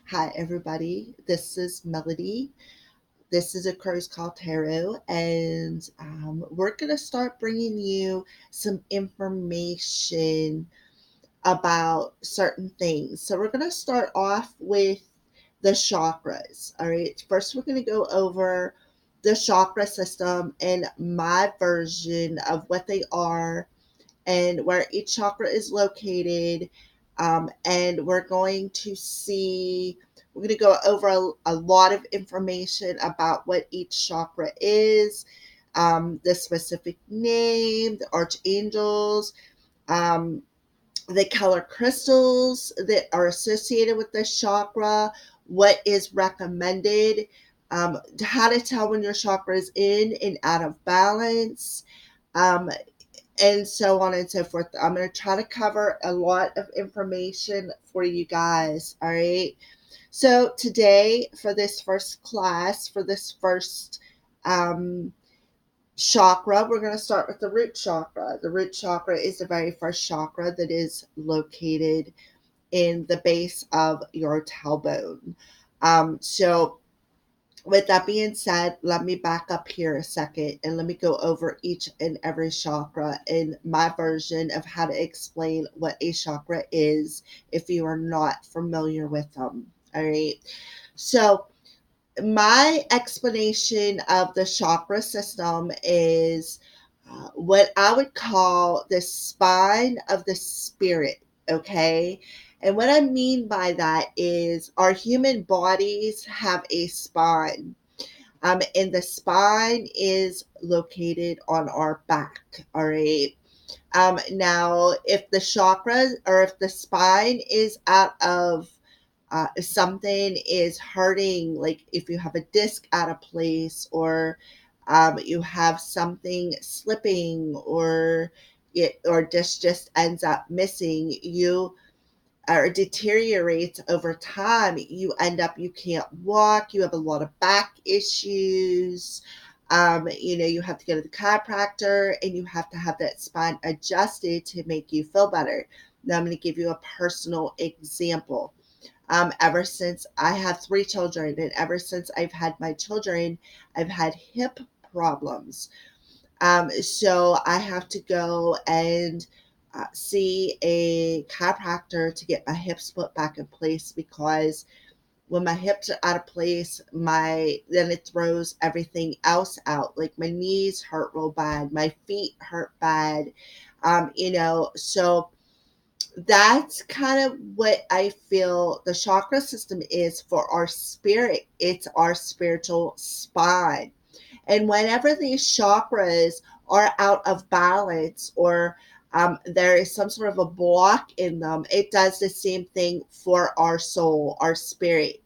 Hi, everybody. This is Melody. This is a Cruise Call Tarot, and we're going to start bringing you some information about certain things. So, we're going to start off with the chakras. All right. First, we're going to go over the chakra system and my version of what they are and where each chakra is located. And we're going to go over a lot of information about what each chakra is, the specific name, the archangels, um, the color crystals that are associated with this chakra, what is recommended, how to tell when your chakra is in and out of balance. Um, and so on and so forth. I'm going to try to cover a lot of information for you guys. All right. So today, for this first class, for this first um, chakra, we're going to start with the root chakra. The root chakra is the very first chakra that is located in the base of your tailbone. So with that being said, let me back up here a second and let me go over each and every chakra in my version of how to explain what a chakra is if you are not familiar with them. All right. So, my explanation of the chakra system is what I would call the spine of the spirit. Okay. And what I mean by that is our human bodies have a spine. And the spine is located on our back. All right. Now, if the chakra or if the spine is out of if something is hurting, like if you have a disc out of place or you have something slipping or disc just ends up missing, you or deteriorates over time, you can't walk, you have a lot of back issues. You have to go to the chiropractor and you have to have that spine adjusted to make you feel better. Now, I'm going to give you a personal example. Ever since I have three children, and ever since I've had my children, I've had hip problems. So I have to go and see a chiropractor to get my hips put back in place because when my hips are out of place, my then it throws everything else out. Like my knees hurt real bad, my feet hurt bad. So that's kind of what I feel the chakra system is for our spirit. It's our spiritual spine. And whenever these chakras are out of balance or there is some sort of a block in them, it does the same thing for our soul, our spirit.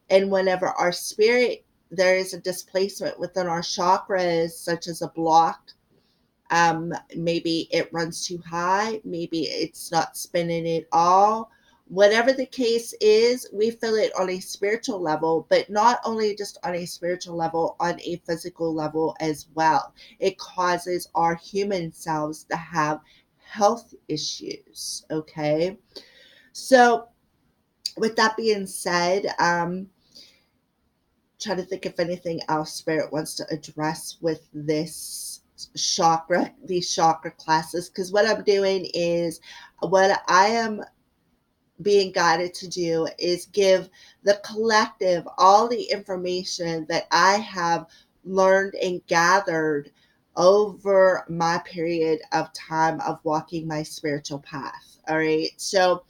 And whenever our spirit, there is a displacement within our chakras, such as a block, maybe it runs too high, maybe it's not spinning at all. Whatever the case is, we feel it on a spiritual level, but not only just on a spiritual level, on a physical level as well. It causes our human selves to have health issues. Okay. So, with that being said, try to think if anything else Spirit wants to address with these chakra classes, because what I'm doing is what I am being guided to do is give the collective all the information that I have learned and gathered over my period of time of walking my spiritual path. All right. So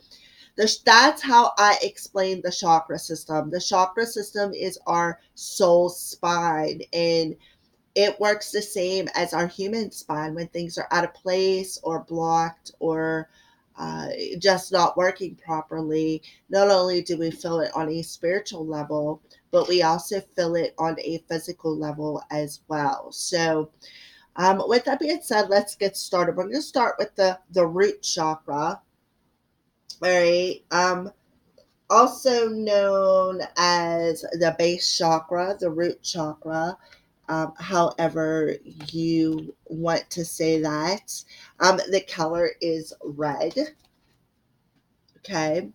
that's how I explain the chakra system. The chakra system is our soul spine, and it works the same as our human spine when things are out of place or blocked or just not working properly. Not only do we feel it on a spiritual level, but we also feel it on a physical level as well. So, with that being said, let's get started. We're going to start with the root chakra. All right. Also known as the base chakra, the root chakra, however you want to say that. The color is red. Okay.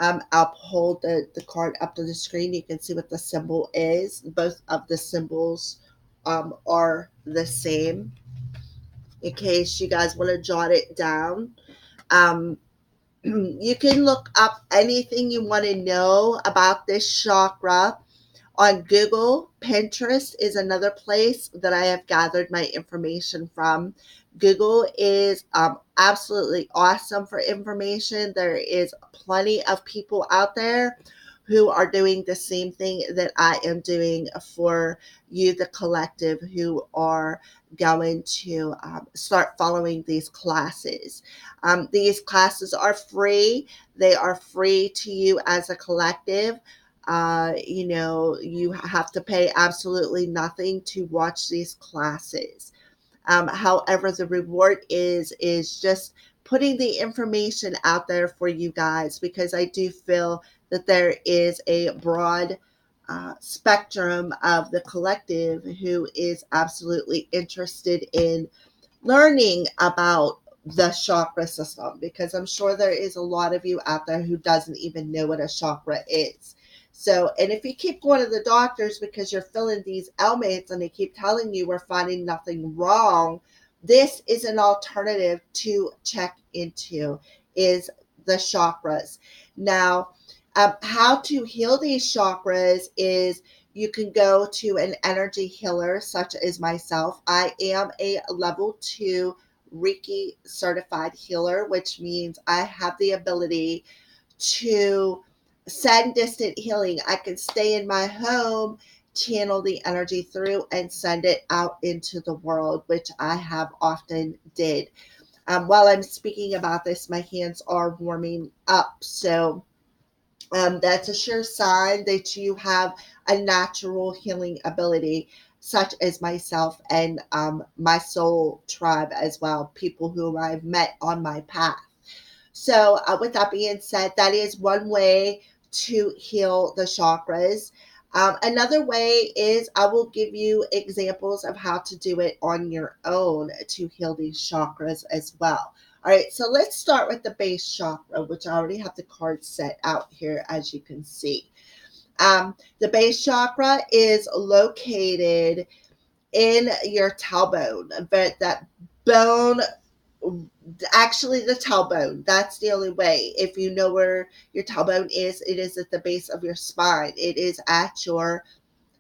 I'll hold the card up to the screen. You can see what the symbol is. Both of the symbols are the same, in case you guys want to jot it down. Um, you can look up anything you want to know about this chakra on Google. Pinterest is another place that I have gathered my information from. Google is absolutely awesome for information. There is plenty of people out there who are doing the same thing that I am doing for you, the collective, who are going to start following these classes. These classes are free. They are free to you as a collective. You have to pay absolutely nothing to watch these classes. However, the reward is just putting the information out there for you guys, because I do feel that there is a broad spectrum of the collective who is absolutely interested in learning about the chakra system, because I'm sure there is a lot of you out there who doesn't even know what a chakra is. So, and if you keep going to the doctors because you're feeling these ailments and they keep telling you we're finding nothing wrong, this is an alternative to check into, is the chakras. Now, how to heal these chakras is you can go to an energy healer such as myself. I am a level 2 Reiki certified healer, which means I have the ability to send distant healing. I can stay in my home, channel the energy through, and send it out into the world, which I have often did. While I'm speaking about this, my hands are warming up. So that's a sure sign that you have a natural healing ability, such as myself and my soul tribe as well, people who I've met on my path. So, with that being said, that is one way to heal the chakras. Another way is I will give you examples of how to do it on your own to heal these chakras as well. All right, so let's start with the base chakra, which I already have the card set out here, as you can see. The base chakra is located in your tailbone, but that bone, actually the tailbone, that's the only way. If you know where your tailbone is, it is at the base of your spine. It is at your,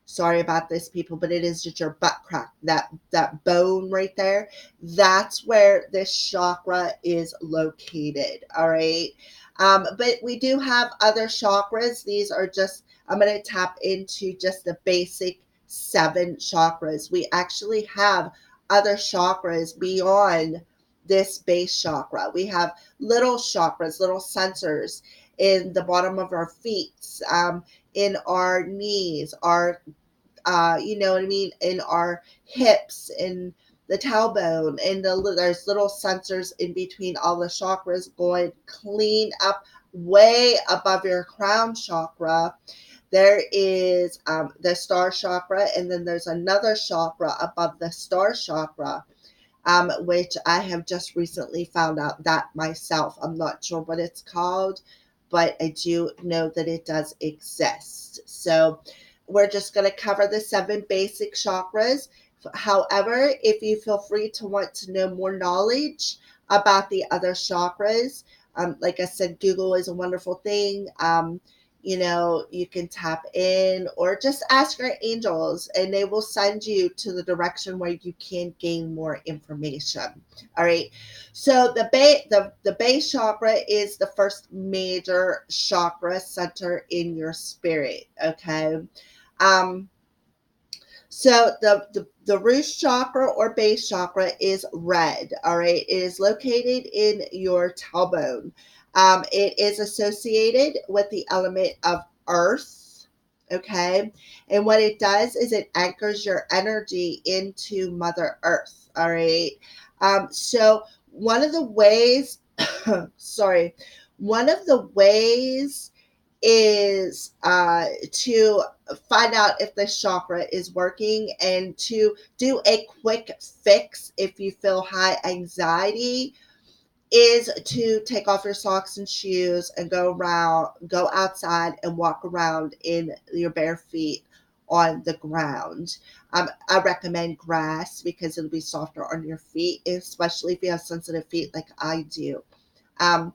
sorry about this people, but it is just your butt crack, that bone right there. That's where this chakra is located. All right. But we do have other chakras. These are just, I'm going to tap into just the basic 7 chakras. We actually have other chakras beyond this base chakra. We have little chakras, little sensors in the bottom of our feet, in our knees, our you know what I mean, in our hips, in the tailbone, and there's little sensors in between all the chakras going clean up way above your crown chakra. There is the star chakra, and then there's another chakra above the star chakra, which I have just recently found out that myself. I'm not sure what it's called, but I do know that it does exist. So we're just going to cover the 7 basic chakras. However, if you feel free to want to know more knowledge about the other chakras, like I said, Google is a wonderful thing. You can tap in or just ask your angels and they will send you to the direction where you can gain more information. All right. So the base chakra is the first major chakra center in your spirit. Okay. Um, so the root chakra or base chakra is red. All right. It is located in your tailbone. It is associated with the element of earth. Okay. And what it does is it anchors your energy into Mother Earth. All right. So one of the ways, sorry, one of the ways is to find out if the chakra is working and to do a quick fix if you feel high anxiety is to take off your socks and shoes and go outside and walk around in your bare feet on the ground. I recommend grass because it'll be softer on your feet, especially if you have sensitive feet like I do. Um,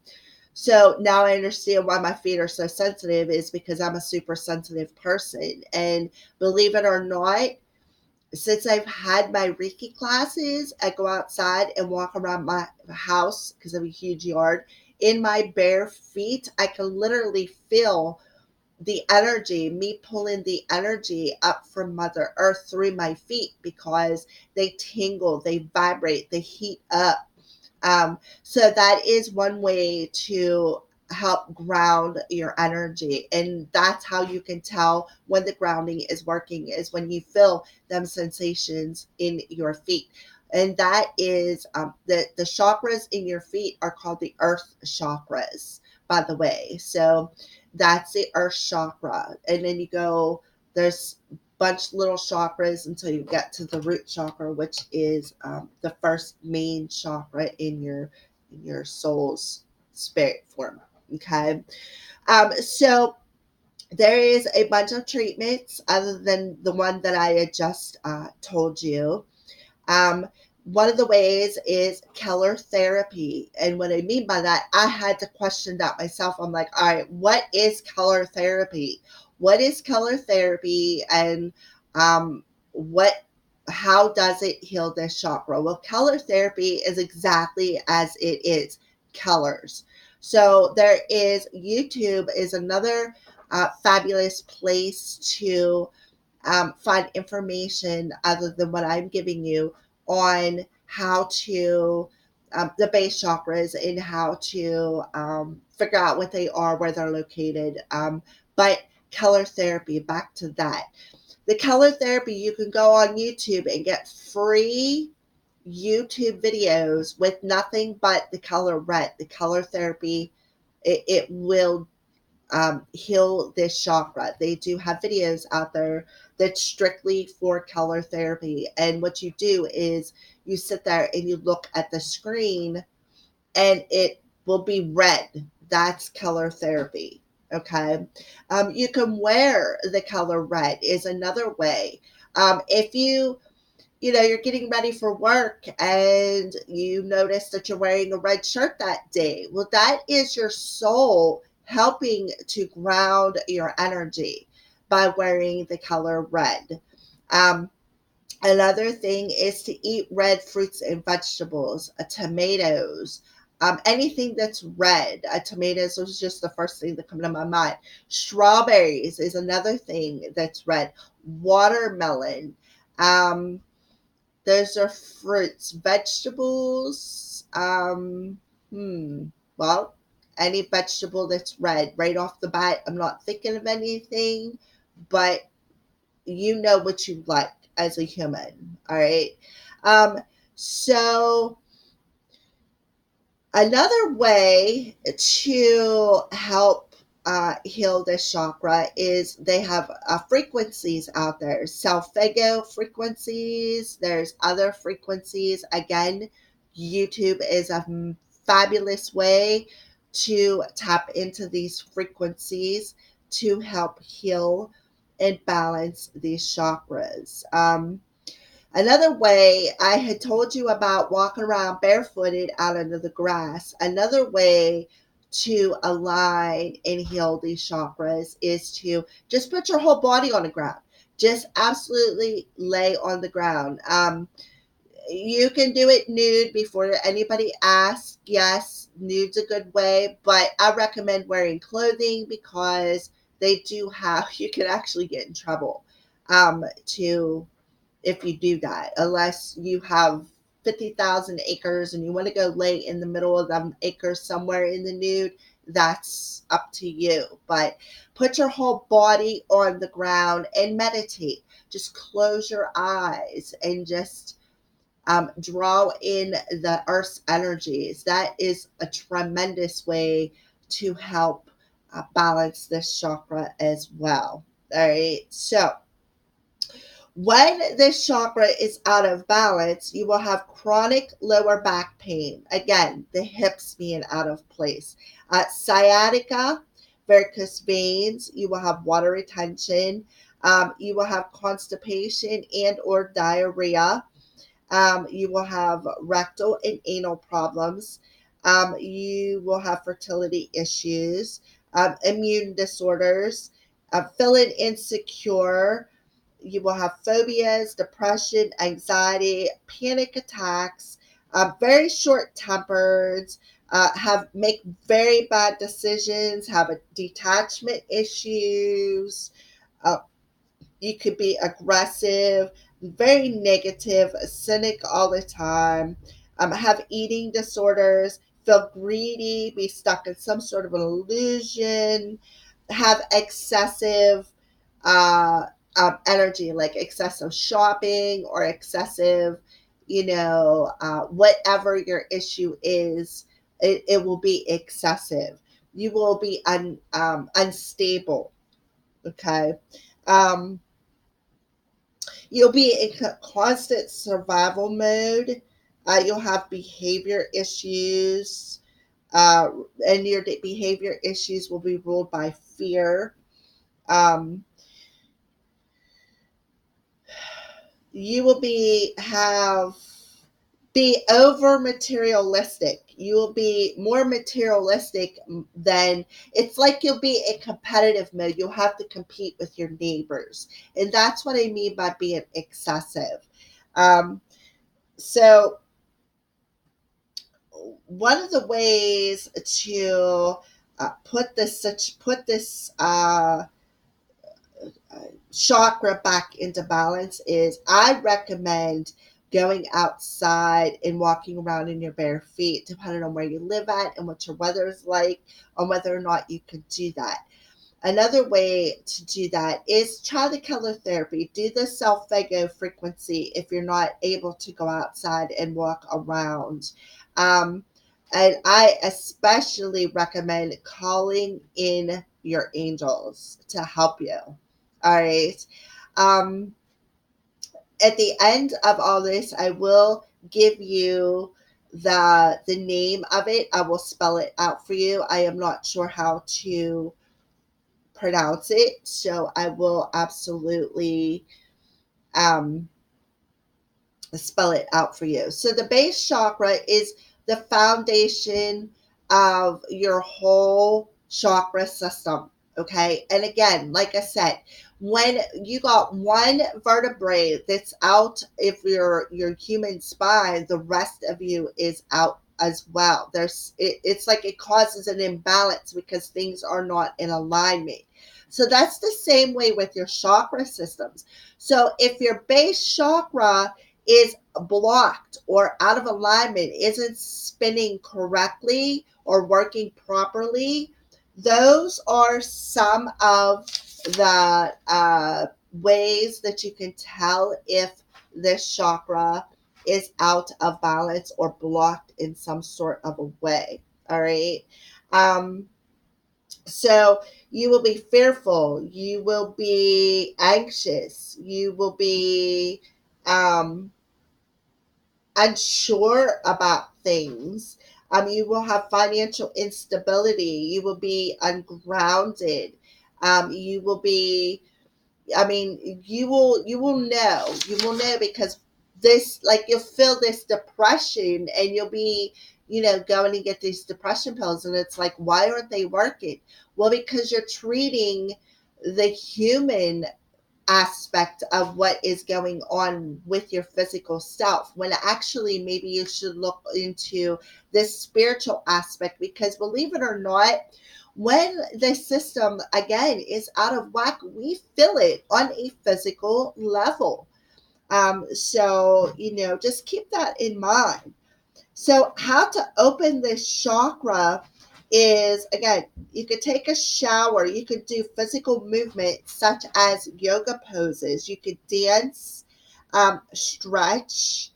so now I understand why my feet are so sensitive is because I'm a super sensitive person. And believe it or not, since I've had my Reiki classes, I go outside and walk around my house because I have a huge yard. In my bare feet, I can literally feel the energy, me pulling the energy up from Mother Earth through my feet because they tingle, they vibrate, they heat up. So that is one way to help ground your energy. And that's how you can tell when the grounding is working, is when you feel them sensations in your feet. And that is the chakras in your feet are called the earth chakras, by the way. So that's the earth chakra. And then you go, there's bunch little chakras until you get to the root chakra, which is the first main chakra in your soul's spirit form. Okay, so there is a bunch of treatments other than the one that I had just told you. um, One of the ways is color therapy. And what I mean by that, I had to question that myself. I'm like, all right, what is color therapy? What is color therapy? And um, what, how does it heal this chakra? Well, color therapy is exactly as it is, colors. So there is YouTube is another fabulous place to find information other than what I'm giving you on how to the base chakras and how to figure out what they are, where they're located. But color therapy, back to that. The color therapy, you can go on YouTube and get free YouTube videos with nothing but the color red. The color therapy, it will heal this chakra. They do have videos out there that's strictly for color therapy. And what you do is you sit there and you look at the screen and it will be red. That's color therapy. Okay. You can wear the color red is another way. If you're getting ready for work and you notice that you're wearing a red shirt that day. Well, that is your soul helping to ground your energy by wearing the color red. Um, Another thing is to eat red fruits and vegetables, tomatoes, anything that's red. Tomatoes was just the first thing that came to my mind. Strawberries is another thing that's red. Watermelon. Um, those are fruits, vegetables. Well, any vegetable that's red right off the bat. I'm not thinking of anything, but you know what you like as a human. All right. Um, so another way to help heal this chakra is they have frequencies out there. Self-ego frequencies. There's other frequencies. Again, YouTube is a fabulous way to tap into these frequencies to help heal and balance these chakras. Another way, I had told you about walking around barefooted out under the grass. Another way to align and heal these chakras is to just put your whole body on the ground. Just absolutely lay on the ground. You can do it nude before anybody asks. Yes, nude's a good way, but I recommend wearing clothing because they do have, you can actually get in trouble to if you do that, unless you have 50,000 acres and you want to go lay in the middle of them acres somewhere in the nude, that's up to you. But put your whole body on the ground and meditate. Just close your eyes and just draw in the earth's energies. That is a tremendous way to help balance this chakra as well. All right. So, When this chakra is out of balance, you will have chronic lower back pain. Again, the hips being out of place. Sciatica, varicose veins. You will have water retention. You will have constipation and or diarrhea. You will have rectal and anal problems. You will have fertility issues, immune disorders, feeling insecure. You will have phobias, depression, anxiety, panic attacks, very short tempered, have make very bad decisions, have a detachment issues, uh, you could be aggressive, very negative, a cynic all the time, have eating disorders, feel greedy, be stuck in some sort of an illusion, have excessive uh, energy, like excessive shopping or excessive, whatever your issue is, it will be excessive. You will be unstable. Okay. Um, You'll be in constant survival mode. You'll have behavior issues, uh, and your behavior issues will be ruled by fear. Um, you will be over materialistic. You will be more materialistic than, it's like you'll be in competitive mode. You'll have to compete with your neighbors, and that's what I mean by being excessive. Um, so one of the ways to put this chakra back into balance is, I recommend going outside and walking around in your bare feet, depending on where you live at and what your weather is like, on whether or not you can do that. Another way to do that is try the color therapy. Do the self-phago frequency if you're not able to go outside and walk around. Um, and I especially recommend calling in your angels to help you. All right. Um, at the end of all this, I will give you the name of it. I will spell it out for you. I am not sure how to pronounce it, so I will absolutely um, spell it out for you. So the base chakra is the foundation of your whole chakra system. Okay. And again, like I said, when you got one vertebrae that's out of your human spine, the rest of you is out as well. It's like it causes an imbalance because things are not in alignment. So that's the same way with your chakra systems. So if your base chakra is blocked or out of alignment, isn't spinning correctly or working properly, those are some of the ways that you can tell if this chakra is out of balance or blocked in some sort of a way. All right. Um, so you will be fearful, you will be anxious, you will be um, unsure about things. You will have financial instability. You will be ungrounded. You will be, you will know because this, like, you'll feel this depression and you'll be, going to get these depression pills. And it's like, why aren't they working? Well, because you're treating the human aspect of what is going on with your physical self, when actually maybe you should look into this spiritual aspect, because believe it or not, when the system again is out of whack, we feel it on a physical level. So just keep that in mind. So, how to open this chakra is, again, you could take a shower, you could do physical movement such as yoga poses, you could dance, stretch,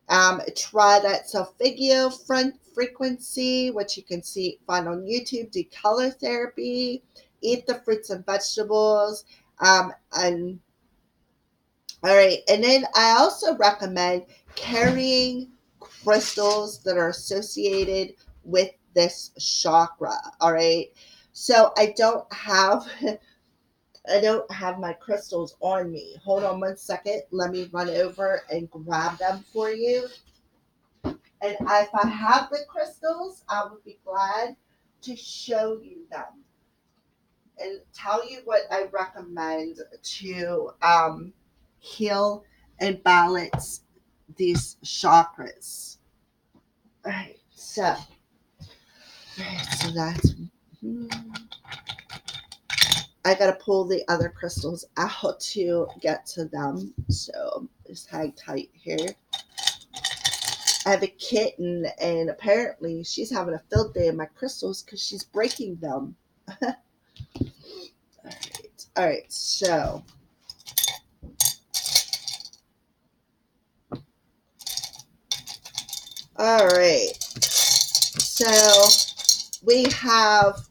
try that solfeggio front frequency, which you can find on YouTube, do color therapy, eat the fruits and vegetables, and All right. And then I also recommend carrying crystals that are associated with this chakra. All right. So I don't have my crystals on me. Hold on one second. Let me run over and grab them for you. And if I have the crystals, I would be glad to show you them and tell you what I recommend to heal and balance these chakras. All right, so that's. I gotta pull the other crystals out to get to them. So just hang tight here. I have a kitten, and apparently she's having a field day in my crystals because she's breaking them. All right. All right. So we have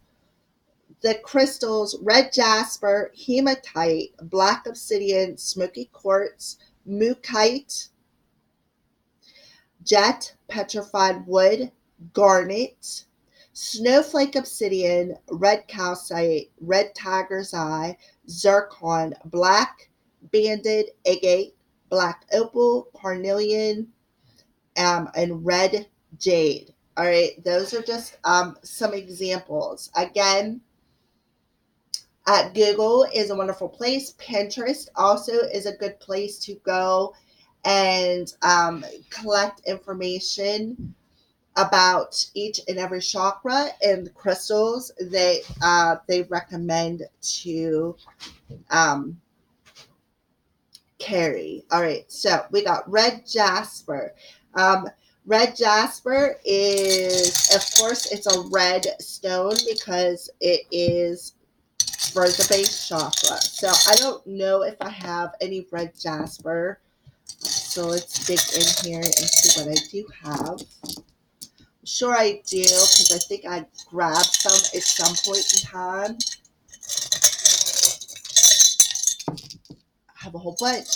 the crystals: red jasper, hematite, black obsidian, smoky quartz, mookaite, jet petrified wood, garnet, snowflake obsidian, red calcite, red tiger's eye, zircon, black banded agate, black opal, carnelian, and red jade. All right, those are just some examples. Again, Google is a wonderful place. Pinterest also is a good place to go and collect information about each and every chakra and the crystals they recommend to um, carry. All right, so we got red jasper. Um, red jasper is, of course, it's a red stone because it is for the base chakra. So I don't know if I have any red jasper. So let's dig in here and see what I do have. I'm sure I do because I think I grabbed some at some point in time. I have a whole bunch.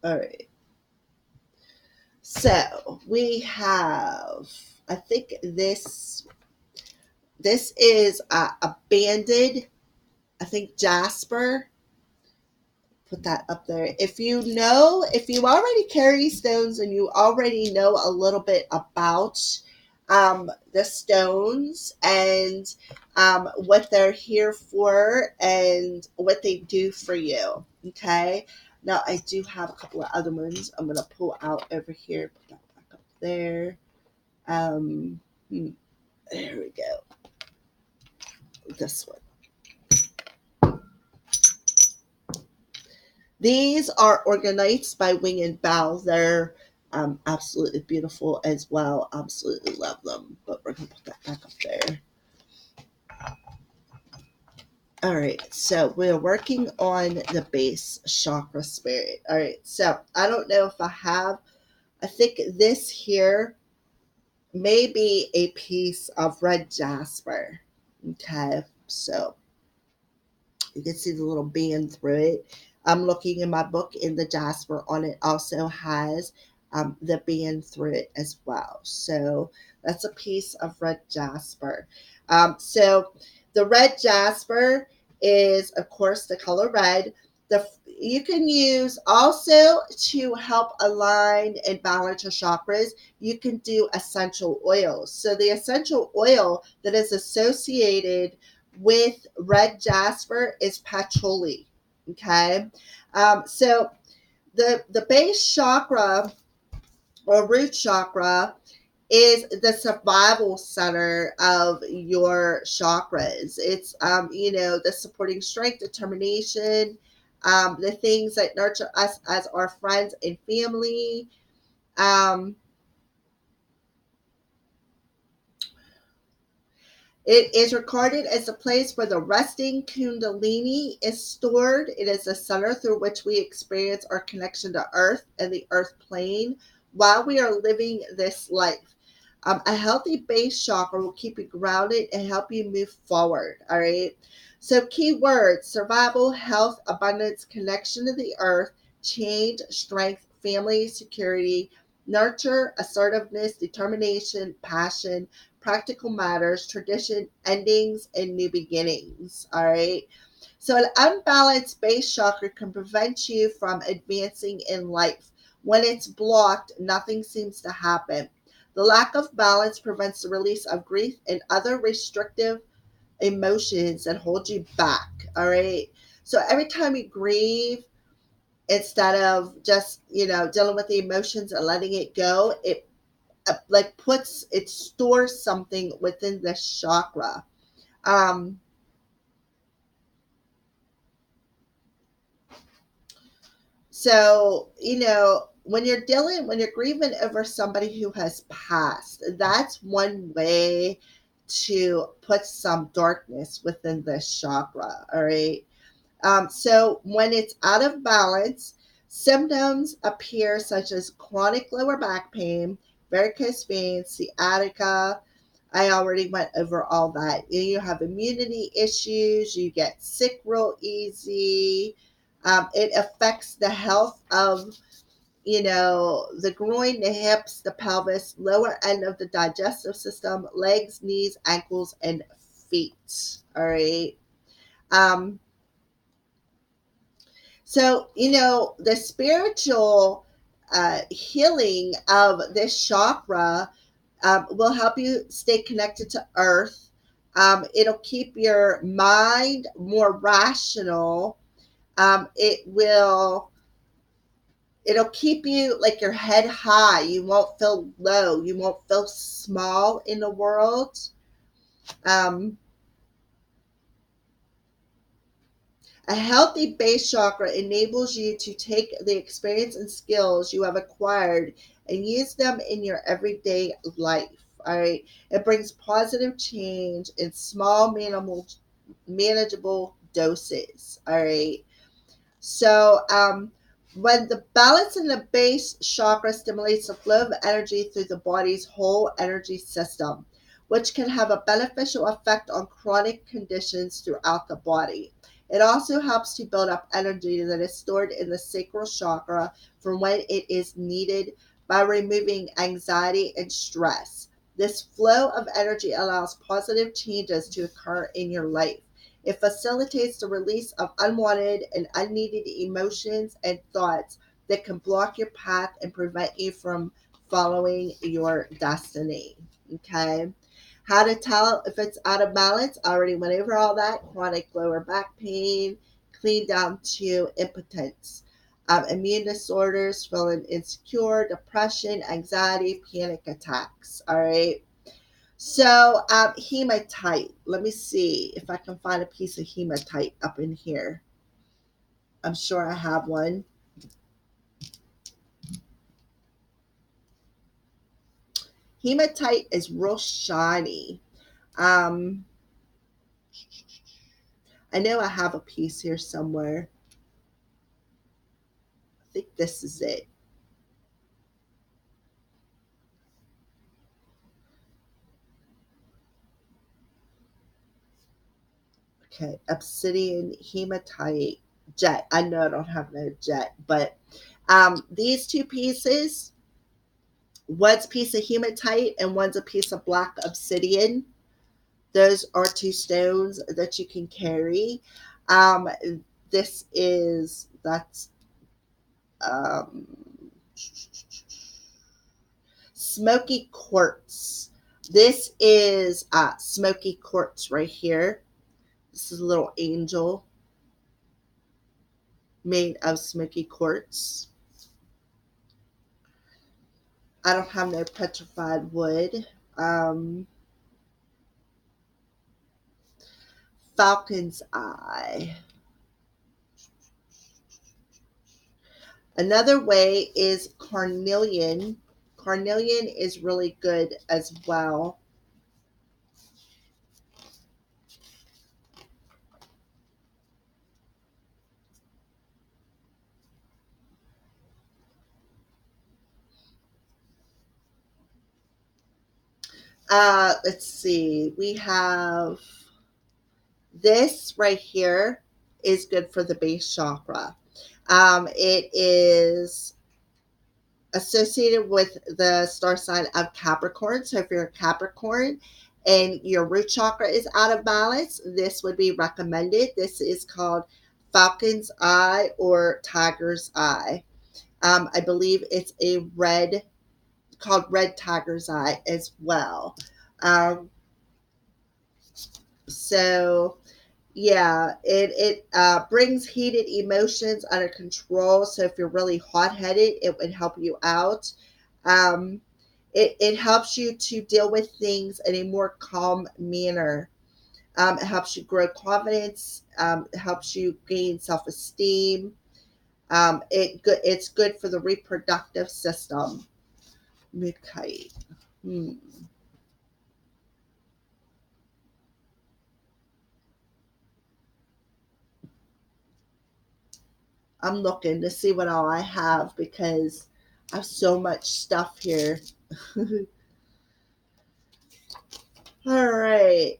All right. So we have, I think this is a banded, I think jasper. Put that up there. If you already carry stones and you already know a little bit about the stones and what they're here for and what they do for you. Okay. Now I do have a couple of other ones I'm gonna pull out over here. Put that back up there. Um, hmm, there we go. This one. These are organites by Wing and Bow. They're absolutely beautiful as well. Absolutely love them. But we're going to put that back up there. All right. So we're working on the base chakra spirit. All right. So I don't know if I have, I think this here may be a piece of red jasper. Okay. So you can see the little band through it. I'm looking in my book, and the jasper on it also has the band through it as well. So that's a piece of red jasper. So the red jasper is, of course, the color red. You can use also to help align and balance your chakras. You can do essential oils. So the essential oil that is associated with red jasper is patchouli. Okay, so the base chakra or root chakra is the survival center of your chakras. It's the supporting strength, determination, the things that nurture us as our friends and family. Um, It is recorded as a place where the resting Kundalini is stored. It is the center through which we experience our connection to Earth and the Earth plane while we are living this life. A healthy base chakra will keep you grounded and help you move forward. All right. So, key words: survival, health, abundance, connection to the earth, change, strength, family, security, nurture, assertiveness, determination, passion, practical matters, tradition, endings, and new beginnings. All right. So, an unbalanced base chakra can prevent you from advancing in life. When it's blocked, nothing seems to happen. The lack of balance prevents the release of grief and other restrictive emotions that hold you back. All right. So, every time you grieve, instead of just, dealing with the emotions and letting it go, it like it stores something within the chakra. Um, So, when you're grieving over somebody who has passed, that's one way to put some darkness within this chakra. All right. So, when it's out of balance, symptoms appear such as chronic lower back pain, varicose veins, sciatica. I already went over all that. You have immunity issues, you get sick real easy. It affects the health of, the groin, the hips, the pelvis, lower end of the digestive system, legs, knees, ankles, and feet. All right. Um, So, the spiritual healing of this chakra will help you stay connected to earth. It'll keep your mind more rational. It'll keep you like your head high. You won't feel low. You won't feel small in the world. Um, A healthy base chakra enables you to take the experience and skills you have acquired and use them in your everyday life. All right. It brings positive change in small, manageable doses. All right. So, when the balance in the base chakra stimulates the flow of energy through the body's whole energy system, which can have a beneficial effect on chronic conditions throughout the body. It also helps to build up energy that is stored in the sacral chakra for when it is needed by removing anxiety and stress. This flow of energy allows positive changes to occur in your life. It facilitates the release of unwanted and unneeded emotions and thoughts that can block your path and prevent you from following your destiny. Okay. How to tell if it's out of balance? I already went over all that. Chronic lower back pain, clean down to impotence. Immune disorders, feeling insecure, depression, anxiety, panic attacks. All right. So, hematite. Let me see if I can find a piece of hematite up in here. I'm sure I have one. Hematite is real shiny. Um, I know I have a piece here somewhere. I think this is it. Okay, obsidian, hematite, jet. I know I don't have no jet, but these two pieces, one's a piece of hematite and one's a piece of black obsidian. Those are two stones that you can carry. Um, that's um, smoky quartz. This is smoky quartz right here. This is a little angel made of smoky quartz. I don't have no petrified wood. Um, Falcon's eye. Another way is carnelian. Carnelian is really good as well. Let's see. We have this right here is good for the base chakra. It is associated with the star sign of Capricorn. So if you're a Capricorn and your root chakra is out of balance, this would be recommended. This is called Falcon's Eye or Tiger's Eye. I believe it's a red, called Red Tiger's Eye as well. Um, so yeah, it brings heated emotions under control. So if you're really hot headed, it would help you out. Um, it helps you to deal with things in a more calm manner. It helps you grow confidence. It helps you gain self esteem. It's good for the reproductive system. Okay. Hmm. I'm looking to see what all I have because I have so much stuff here. All right.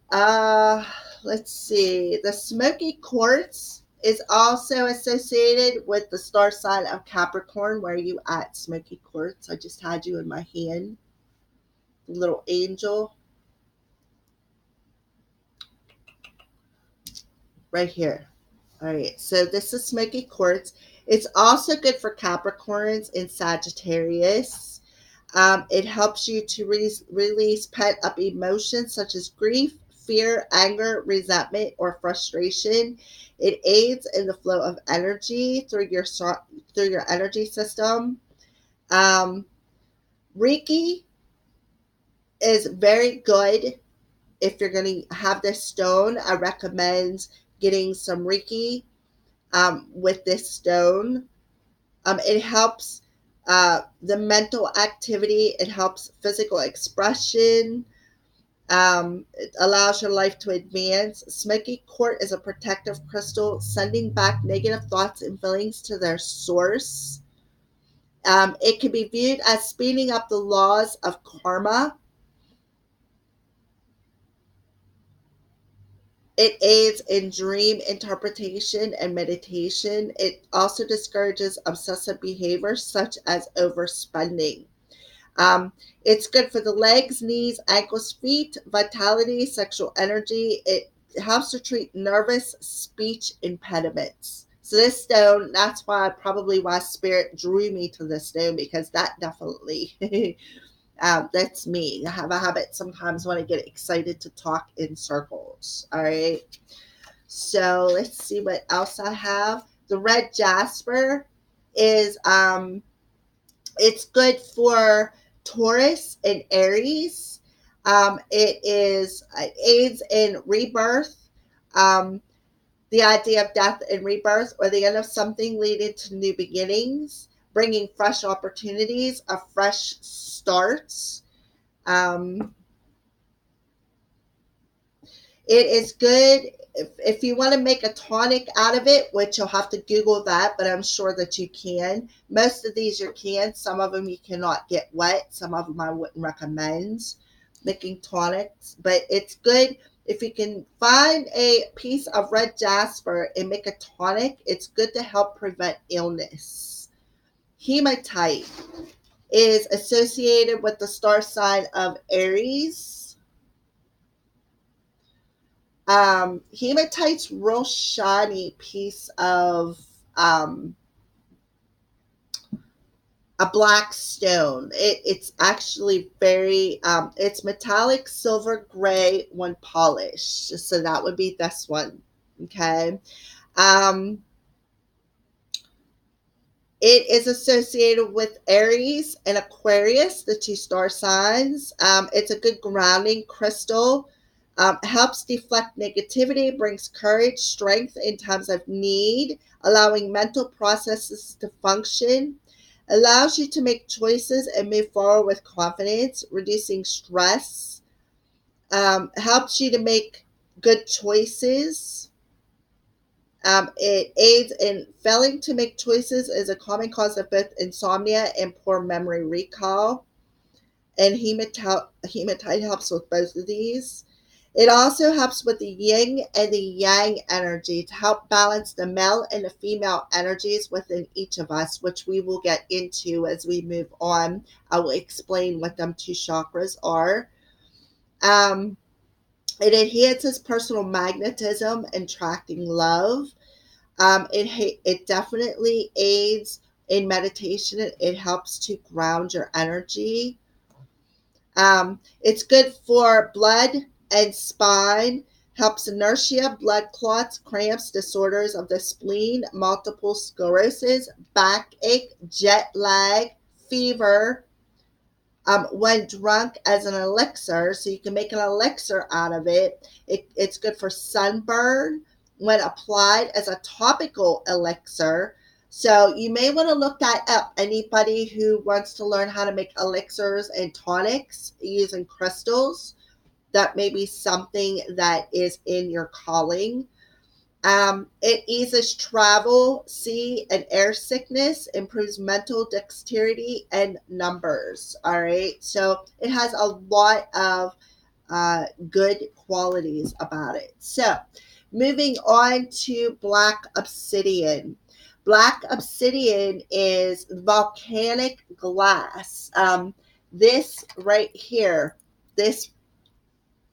Let's see. The smoky quartz is also associated with the star sign of Capricorn. Where are you at, smoky quartz? I just had you in my hand. Little angel right here. All right. So this is smoky quartz. It's also good for Capricorns and Sagittarius. It helps you to release pent up emotions such as grief, fear, anger, resentment, or frustration. It aids in the flow of energy through your energy system. Um, Reiki is very good if you're going to have this stone. I recommend getting some Reiki with this stone. It helps the mental activity. It helps physical expression. It allows your life to advance. Smoky quartz is a protective crystal, sending back negative thoughts and feelings to their source. It can be viewed as speeding up the laws of karma. It aids in dream interpretation and meditation. It also discourages obsessive behavior such as overspending. Um, it's good for the legs, knees, ankles, feet, vitality, sexual energy. It helps to treat nervous speech impediments. So this stone, that's why probably why spirit drew me to this stone because that definitely that's me. I have a habit sometimes when I get excited to talk in circles. All right. So let's see what else I have. The red jasper is it's good for Taurus and Aries. It aids in rebirth, um, the idea of death and rebirth, or the end of something leading to new beginnings, bringing fresh opportunities, a fresh starts. Um, It is good if you want to make a tonic out of it, which you'll have to Google that, but I'm sure that you can. Most of these you can. Some of them you cannot get wet. Some of them I wouldn't recommend making tonics, but it's good if you can find a piece of red jasper and make a tonic. It's good to help prevent illness. Hematite is associated with the star sign of Aries. Hematite's real shiny piece of um, a black stone. It's actually very it's metallic silver gray when polished. So that would be this one. Okay. Um, It is associated with Aries and Aquarius, the two star signs. It's a good grounding crystal. Helps deflect negativity, brings courage, strength in times of need, allowing mental processes to function, allows you to make choices and move forward with confidence, reducing stress, helps you to make good choices. It aids in failing to make choices is a common cause of both insomnia and poor memory recall. and hematite helps with both of these. It also helps with the yin and the yang energy to help balance the male and the female energies within each of us, which we will get into as we move on. I will explain what them two chakras are. Um, it enhances personal magnetism and attracting love. It definitely aids in meditation. It helps to ground your energy. It's good for blood and spine, helps inertia, blood clots, cramps, disorders of the spleen, multiple sclerosis, backache, jet lag, fever, when drunk as an elixir, so you can make an elixir out of it. It's good for sunburn when applied as a topical elixir. So you may want to look that up. Anybody who wants to learn how to make elixirs and tonics using crystals, that may be something that is in your calling. It eases travel, sea, and air sickness, improves mental dexterity and numbers. All right. So it has a lot of good qualities about it. So moving on to black obsidian. Black obsidian is volcanic glass. This right here, this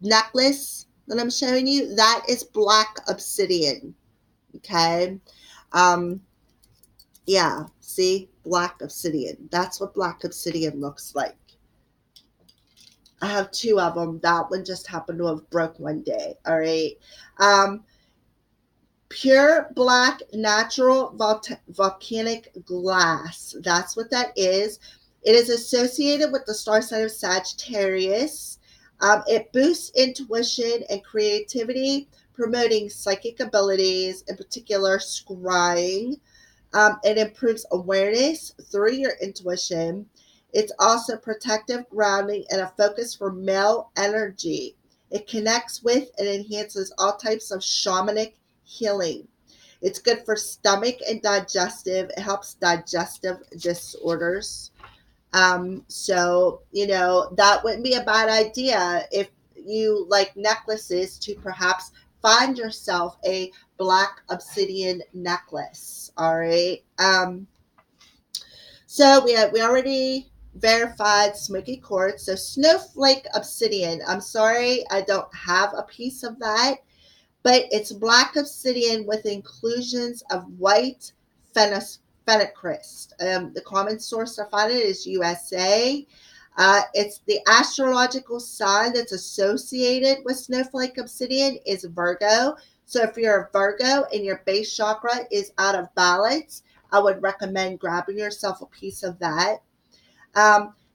necklace that I'm showing you, that is black obsidian. Okay. Um, yeah, see, black obsidian. That's what black obsidian looks like. I have two of them. That one just happened to have broke one day. All right. Um, Pure black natural volcanic glass. That's what that is. It is associated with the star sign of Sagittarius. It boosts intuition and creativity, promoting psychic abilities, in particular scrying. It improves awareness through your intuition. It's also protective, grounding, and a focus for male energy. It connects with and enhances all types of shamanic healing. It's good for stomach and digestive. It helps digestive disorders. So that wouldn't be a bad idea if you like necklaces to perhaps find yourself a black obsidian necklace. All right. So we already verified smoky quartz. So snowflake obsidian. I'm sorry, I don't have a piece of that, but it's black obsidian with inclusions of white phenocryst. The common source to find it is USA. It's the astrological sign that's associated with snowflake obsidian is Virgo. So if you're a Virgo and your base chakra is out of balance, I would recommend grabbing yourself a piece of that.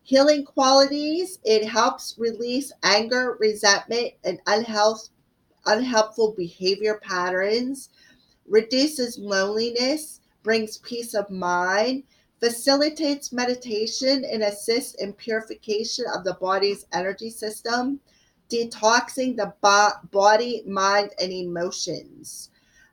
Healing qualities, it helps release anger, resentment, and unhelpful behavior patterns, reduces loneliness, brings peace of mind, facilitates meditation, and assists in purification of the body's energy system, detoxing the body, mind, and emotions.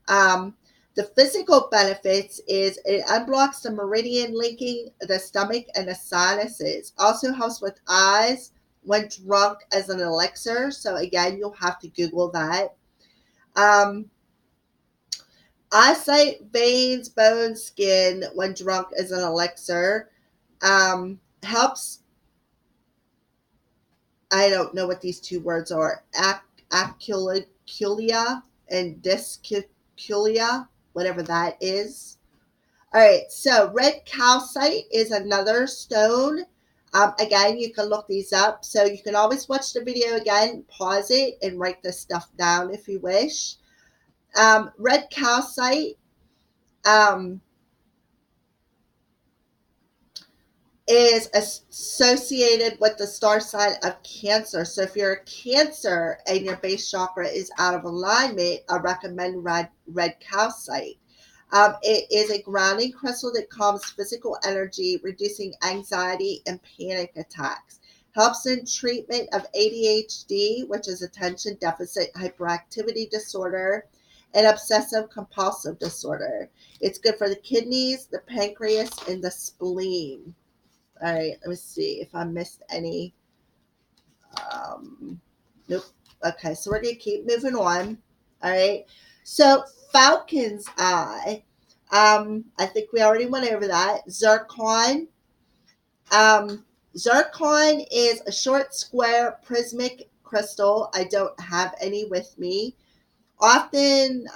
Um, the physical benefits is it unblocks the meridian linking the stomach and the sinuses. Also helps with eyes when drunk as an elixir. So again, you'll have to Google that. Um, Eyesight, veins, bones, skin when drunk as an elixir. Helps, I don't know what these two words are, aculia and dyscalculia, whatever that is. All right, so red calcite is another stone. Again, you can look these up. So you can always watch the video again, pause it, and write this stuff down if you wish. Red calcite um, is associated with the star sign of Cancer. So if you're a Cancer and your base chakra is out of alignment, I recommend red calcite. It is a grounding crystal that calms physical energy, reducing anxiety and panic attacks. Helps in treatment of ADHD, which is attention deficit hyperactivity disorder, and obsessive compulsive disorder. It's good for the kidneys, the pancreas, and the spleen. All right, let me see if I missed any. Nope. Okay, so we're going to keep moving on. All right. So, Falcon's Eye. I think we already went over that. Zircon. Um, Zircon is a short, square, prismatic crystal. I don't have any with me. Often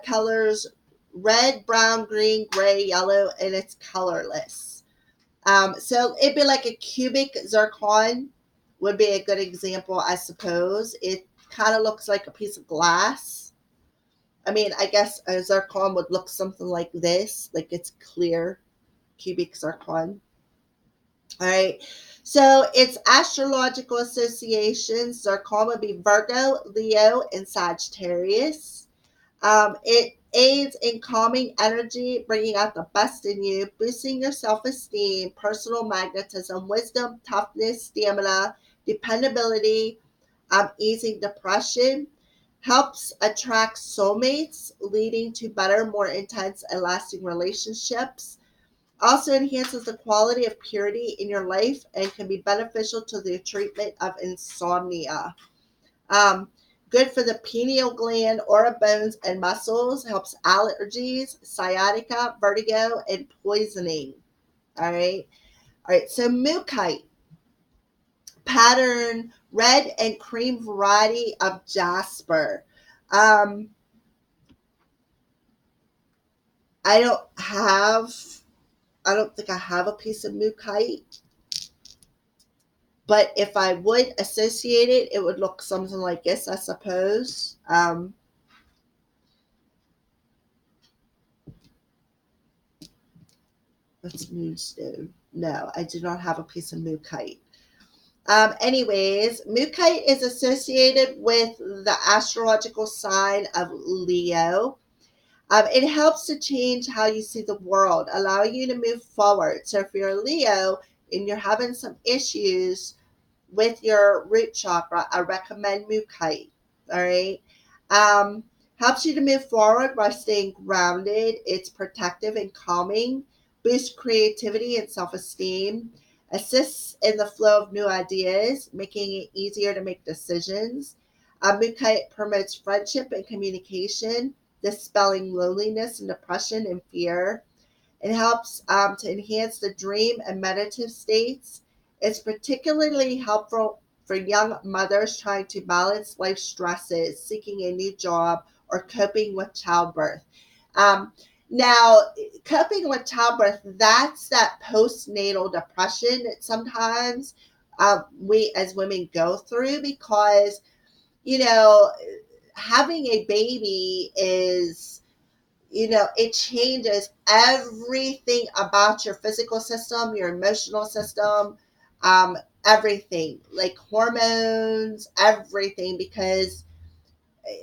colors red, brown, green, gray, yellow, and it's colorless. So it'd be like a cubic zircon would be a good example, I suppose. It kind of looks like a piece of glass. I mean, I guess a zircon would look something like this, like it's clear, cubic zircon. All right. So its astrological associations, zircon would be Virgo, Leo, and Sagittarius. It aids in calming energy, bringing out the best in you, boosting your self esteem, personal magnetism, wisdom, toughness, stamina, dependability, easing depression, helps attract soulmates, leading to better, more intense, and lasting relationships. Also enhances the quality of purity in your life and can be beneficial to the treatment of insomnia. Um, Good for the pineal gland, aura bones, and muscles. Helps allergies, sciatica, vertigo, and poisoning. All right. All right. So mookaite, pattern red and cream variety of jasper. Um, I don't have. I don't think I have a piece of mookaite, but if I would associate it, it would look something like this, I suppose. That's moonstone. No, I do not have a piece of mookaite. Anyways, mookaite is associated with the astrological sign of Leo. It helps to change how you see the world, allowing you to move forward. So if you're a Leo and you're having some issues with your root chakra, I recommend Mookaite. All right. Um, Helps you to move forward by staying grounded. It's protective and calming, boosts creativity and self esteem, assists in the flow of new ideas, making it easier to make decisions. Mookaite promotes friendship and communication, dispelling loneliness and depression and fear. It helps to enhance the dream and meditative states. It's particularly helpful for young mothers trying to balance life stresses, seeking a new job, or coping with childbirth. Um, Now, coping with childbirth, that's that postnatal depression that sometimes we as women go through because, you know, having a baby is, it changes everything about your physical system, your emotional system, um, everything, like hormones, everything, because,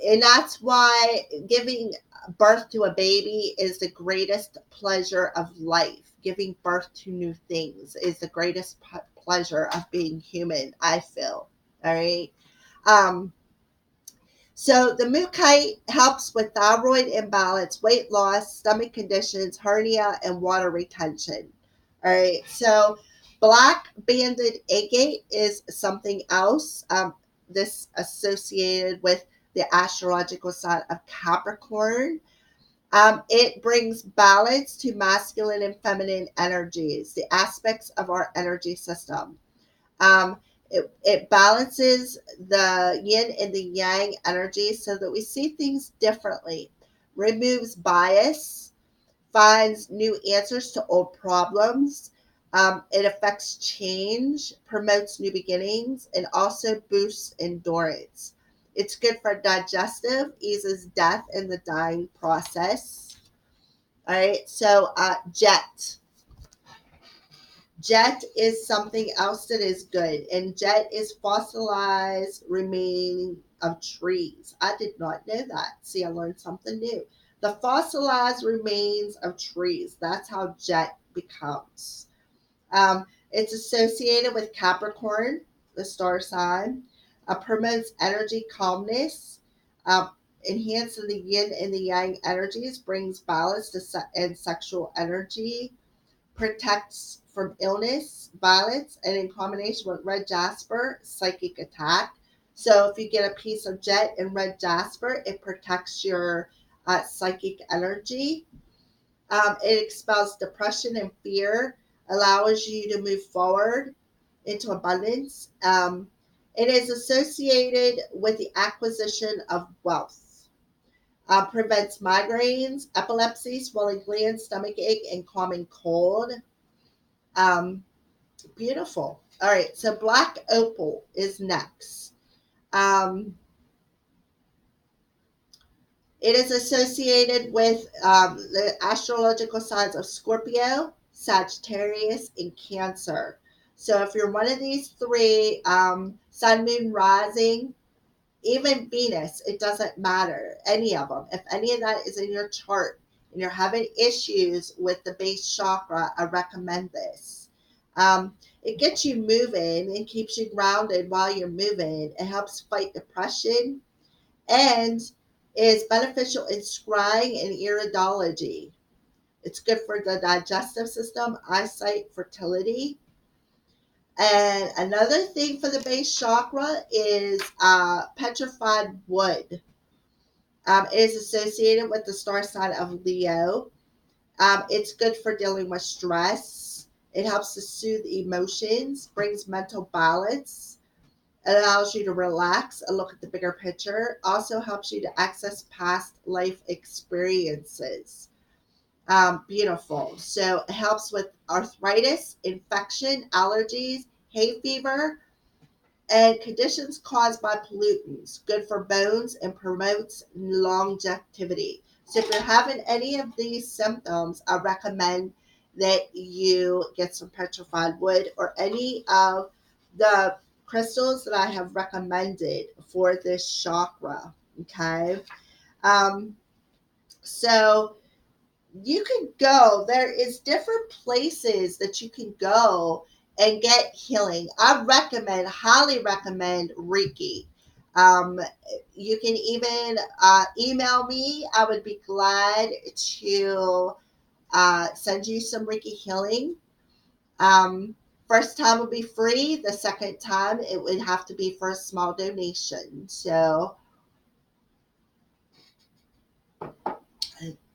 and that's why giving birth to a baby is the greatest pleasure of life. Giving birth to new things is the greatest pleasure of being human, I feel. All right. Um, so the Mookaite helps with thyroid imbalance, weight loss, stomach conditions, hernia, and water retention. All right. So black banded agate is something else. This associated with the astrological sign of Capricorn. It brings balance to masculine and feminine energies, the aspects of our energy system. Um, it balances the yin and the yang energy so that we see things differently, removes bias, finds new answers to old problems. It affects change, promotes new beginnings, and also boosts endurance. It's good for digestive, eases death in the dying process. All right, so jet. Jet is something else that is good, and jet is fossilized remaining of trees. I did not know that. See, I learned something new. The fossilized remains of trees. That's how jet becomes. It's associated with Capricorn, the star sign. Promotes energy calmness. Enhances the yin and the yang energies. Brings balance to and sexual energy, protects from illness, violence, and in combination with red jasper, psychic attack. So if you get a piece of jet in red jasper, it protects your psychic energy. It expels depression and fear, allows you to move forward into abundance. It is associated with the acquisition of wealth. Prevents migraines, epilepsy, swelling glands, stomach ache, and common cold. Um, Beautiful. All right, so black opal is next. Um, it is associated with the astrological signs of Scorpio, Sagittarius, and Cancer. So if you're one of these three, sun, moon, rising, even Venus, it doesn't matter, any of them. If any of that is in your chart and you're having issues with the base chakra, I recommend this. It gets you moving and keeps you grounded while you're moving. It helps fight depression and is beneficial in scrying and iridology. It's good for the digestive system, eyesight, fertility. And another thing for the base chakra is petrified wood. It is associated with the star sign of Leo. It's good for dealing with stress. It helps to soothe emotions, brings mental balance. It allows you to relax and look at the bigger picture. Also helps you to access past life experiences. Beautiful. So it helps with arthritis, infection, allergies, hay fever, and conditions caused by pollutants. Good for bones and promotes longevity. So if you're having any of these symptoms, I recommend that you get some petrified wood or any of the crystals that I have recommended for this chakra. Okay. Um, so you can go, there is different places that you can go and get healing. I recommend, highly recommend Reiki. um, you can even email me. I would be glad to send you some Reiki healing. um, First time will be free. The second time it would have to be for a small donation. So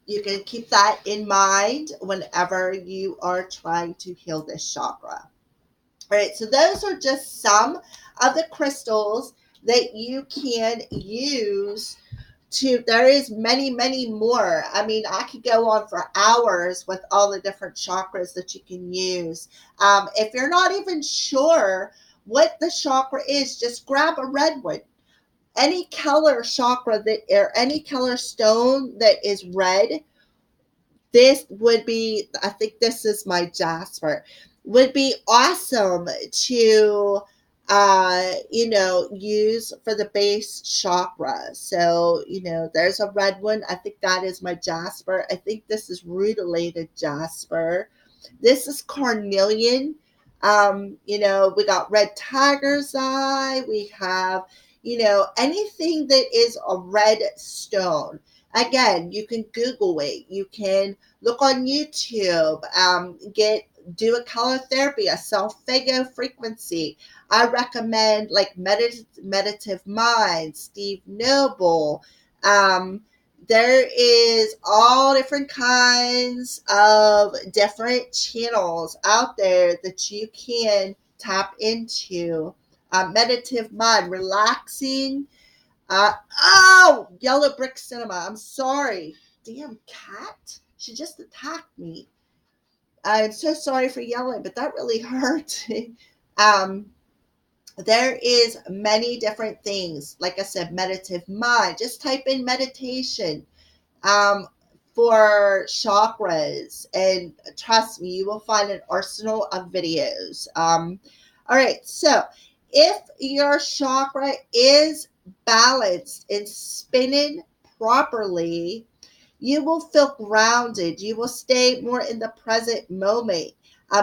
you can keep that in mind whenever you are trying to heal this chakra. All right, so those are just some of the crystals that you can use to, there is many, many more. I mean, I could go on for hours with all the different chakras that you can use. If you're not even sure what the chakra is, just grab a red one. Any color chakra that, or any color stone that is red, this would be, I think this is my jasper, would be awesome to use for the base chakra. So there's a red one. I think that is my jasper. I think this is rutilated jasper. This is carnelian. We got red tiger's eye. We have anything that is a red stone. Again, you can Google it. You can look on YouTube. Do a color therapy, a self-fago frequency. I recommend like meditative mind, Steve Noble. There is all different kinds of different channels out there that you can tap into. Meditative mind, relaxing. Yellow Brick Cinema. I'm sorry. Damn cat. She just attacked me. I'm so sorry for yelling, but that really hurt. um, there is many different things. Like I said, meditative mind. Just type in meditation um, for chakras, and trust me, you will find an arsenal of videos. All right, so if your chakra is balanced and spinning properly, you will feel grounded. You will stay more in the present moment.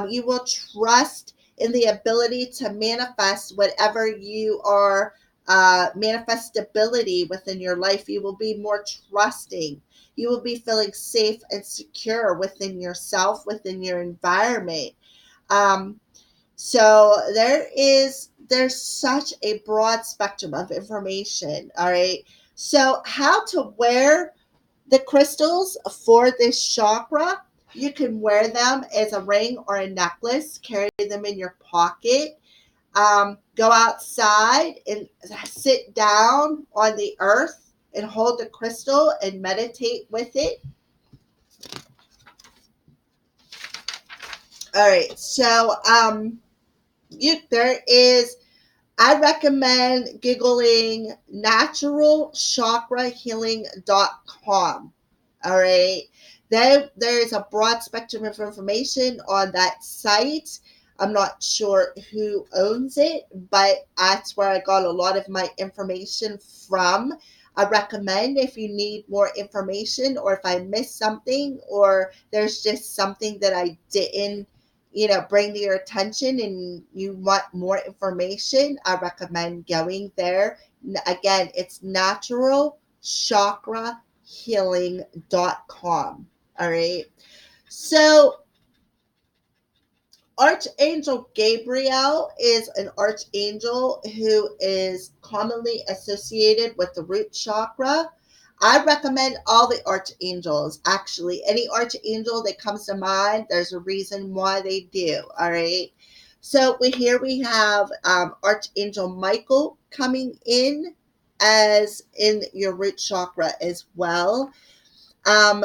You will trust in the ability to manifest whatever you are, manifestability within your life. You will be more trusting. You will be feeling safe and secure within yourself, within your environment. Um, so there's such a broad spectrum of information. All right. So how to wear the crystals for this chakra? You can wear them as a ring or a necklace, carry them in your pocket. Go outside and sit down on the earth and hold the crystal and meditate with it. All right. So there is, I recommend Googling naturalchakrahealing.com. All right. There is a broad spectrum of information on that site. I'm not sure who owns it, but that's where I got a lot of my information from. I recommend, if you need more information, or if I missed something, or there's just something that I didn't, bring to your attention and you want more information, I recommend going there. Again, it's naturalchakrahealing.com. All right. So Archangel Gabriel is an archangel who is commonly associated with the root chakra. I recommend all the archangels, actually. Any archangel that comes to mind, there's a reason why they do. All right. So we have Archangel Michael coming in as in your root chakra as well. Um,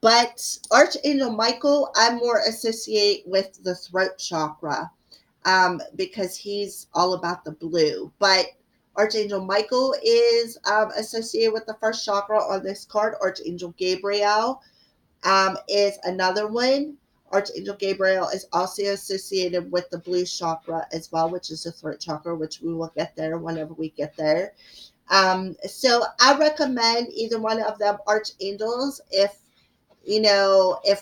but Archangel Michael, I more associate with the throat chakra, because he's all about the blue. But Archangel Michael is associated with the first chakra on this card. Archangel Gabriel is another one. Archangel Gabriel is also associated with the blue chakra as well, which is the throat chakra, which we will get there whenever we get there. So I recommend either one of them archangels if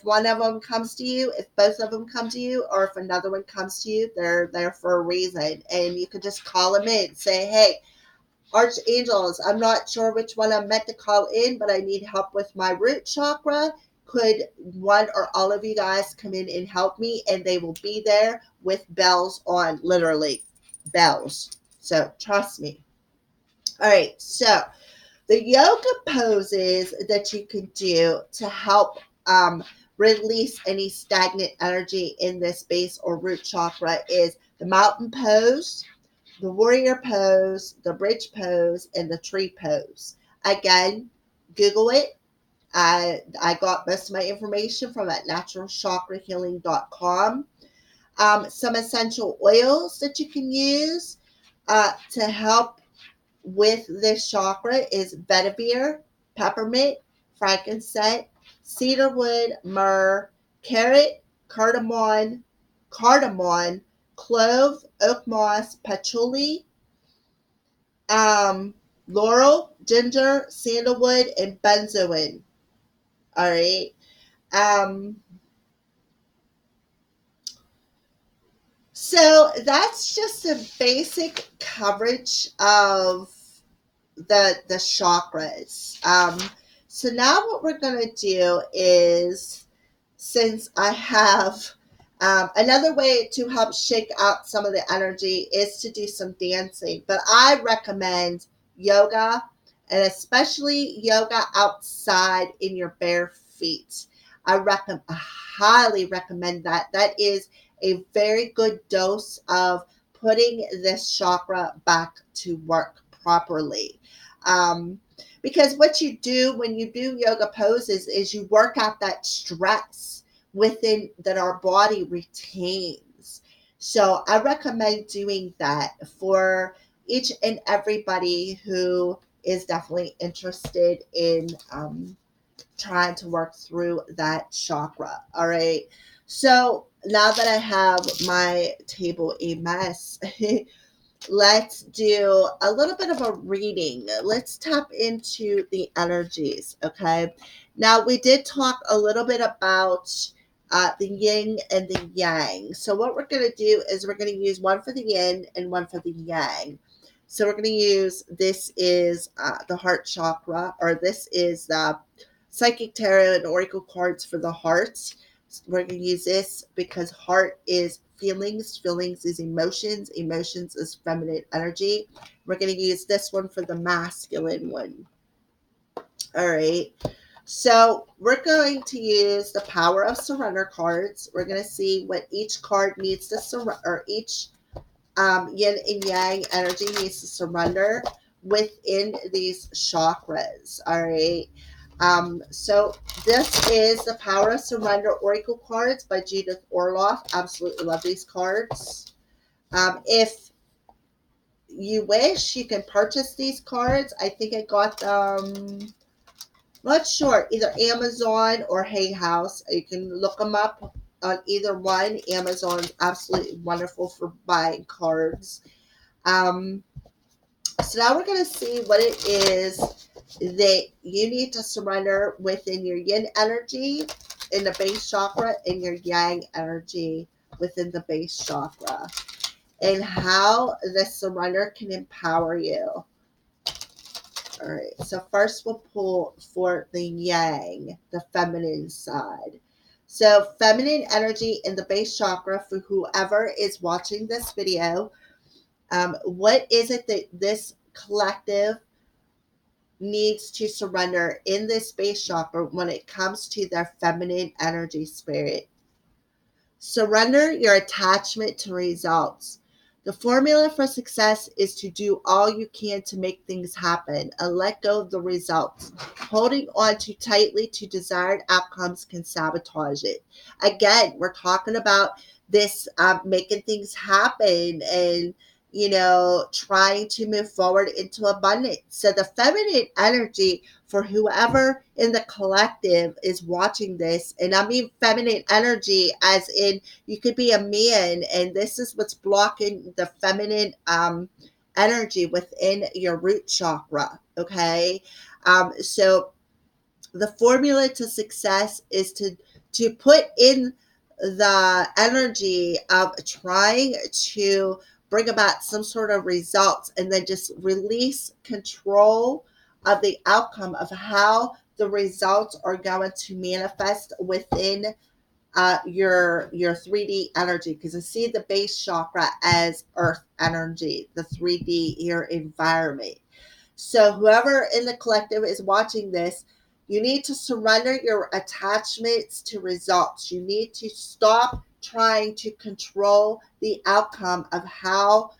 one of them comes to you, if both of them come to you, or if another one comes to you, they're there for a reason. And you could just call them in, say, hey, archangels, I'm not sure which one I'm meant to call in, but I need help with my root chakra. Could one or all of you guys come in and help me? And they will be there with bells on, literally bells. So trust me. All right. So the yoga poses that you can do to help release any stagnant energy in this base or root chakra is the mountain pose, the warrior pose, the bridge pose, and the tree pose. Again, Google it. I got most of my information from at naturalchakrahealing.com. Some essential oils that you can use to help with this chakra is vetiver, peppermint, frankincense, cedarwood, myrrh, carrot, cardamom, clove, oak moss, patchouli, um, laurel, ginger, sandalwood, and benzoin. All right. Um, so that's just a basic coverage of the chakras. So now what we're gonna do is, since I have another way to help shake out some of the energy is to do some dancing, but I recommend yoga, and especially yoga outside in your bare feet. I highly recommend that. That is a very good dose of putting this chakra back to work properly. Um, because what you do when you do yoga poses is you work out that stress within that our body retains. So I recommend doing that for each and everybody who is definitely interested in trying to work through that chakra. All right. So now that I have my table a mess, let's do a little bit of a reading. Let's tap into the energies, okay? Now, we did talk a little bit about the yin and the yang. So, what we're going to do is we're going to use one for the yin and one for the yang. So, we're going to use this is the heart chakra, or this is the Psychic Tarot and Oracle cards for the heart. We're going to use this because heart is feelings, feelings is emotions, emotions is feminine energy. We're going to use this one for the masculine one. All right. So we're going to use the Power of Surrender cards. We're going to see what each card needs to surrender, or each yin and yang energy needs to surrender within these chakras. All right. So this is the Power of Surrender Oracle cards by Judith Orloff. Absolutely love these cards. If you wish, you can purchase these cards. I think I got them. Not sure, either Amazon or Hay House. You can look them up on either one. Amazon's absolutely wonderful for buying cards. Um, so now we're going to see what it is that you need to surrender within your yin energy in the base chakra and your yang energy within the base chakra, and how the surrender can empower you. All right, so first we'll pull for the yang, the feminine side. So feminine energy in the base chakra for whoever is watching this video. What is it that this collective needs to surrender in this base chakra when it comes to their feminine energy spirit? Surrender your attachment to results. The formula for success is to do all you can to make things happen and let go of the results. Holding on too tightly to desired outcomes can sabotage it. Again, we're talking about this making things happen and trying to move forward into abundance. So the feminine energy for whoever in the collective is watching this, and I mean feminine energy as in you could be a man, and this is what's blocking the feminine energy within your root chakra. Okay, so the formula to success is to put in the energy of trying to bring about some sort of results, and then just release control of the outcome of how the results are going to manifest within your 3D energy, because I see the base chakra as earth energy, the 3D, your environment. So whoever in the collective is watching this, you need to surrender your attachments to results. You need to stop trying to control the outcome of how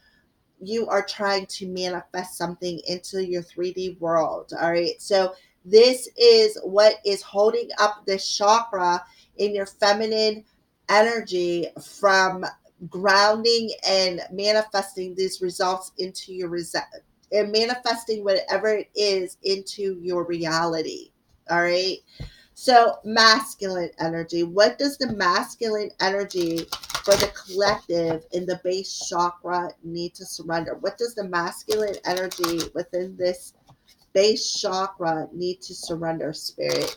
you are trying to manifest something into your 3D world. All right. So this is what is holding up this chakra in your feminine energy from grounding and manifesting these results into your and manifesting whatever it is into your reality. All right. So masculine energy. What does the masculine energy for the collective in the base chakra need to surrender? What does the masculine energy within this base chakra need to surrender, spirit?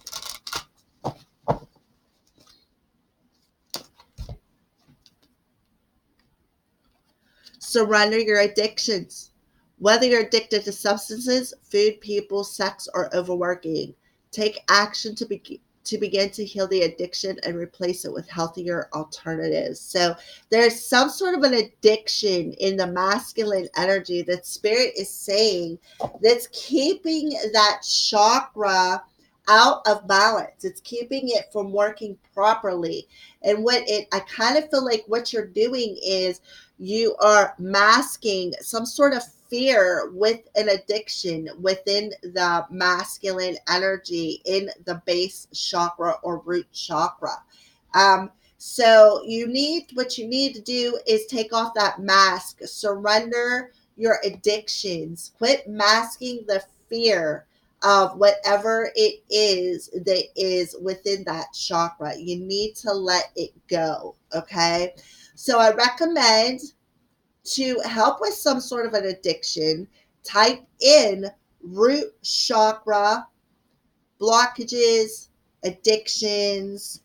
Surrender your addictions. Whether you're addicted to substances, food, people, sex, or overworking, take action to begin to heal the addiction and replace it with healthier alternatives. So there's some sort of an addiction in the masculine energy that spirit is saying that's keeping that chakra out of balance. It's keeping it from working properly. And I kind of feel like what you're doing is you are masking some sort of fear with an addiction within the masculine energy in the base chakra or root chakra. So what you need to do is take off that mask, surrender your addictions, quit masking the fear of whatever it is that is within that chakra. You need to let it go. Okay. So I recommend, to help with some sort of an addiction, type in root chakra blockages, addictions,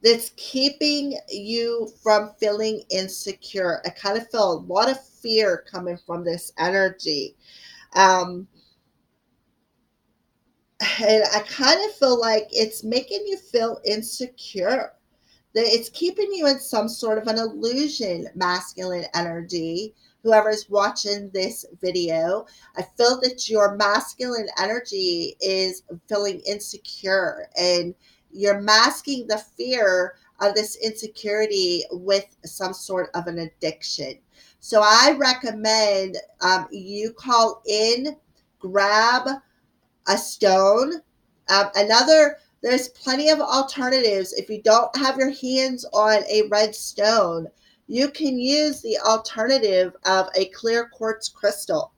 that's keeping you from feeling insecure. I kind of feel a lot of fear coming from this energy. Um, And I kind of feel like it's making you feel insecure, that it's keeping you in some sort of an illusion, masculine energy. Whoever's watching this video, I feel that your masculine energy is feeling insecure, and you're masking the fear of this insecurity with some sort of an addiction. So I recommend you call in, grab a stone. There's plenty of alternatives. If you don't have your hands on a red stone, you can use the alternative of a clear quartz crystal.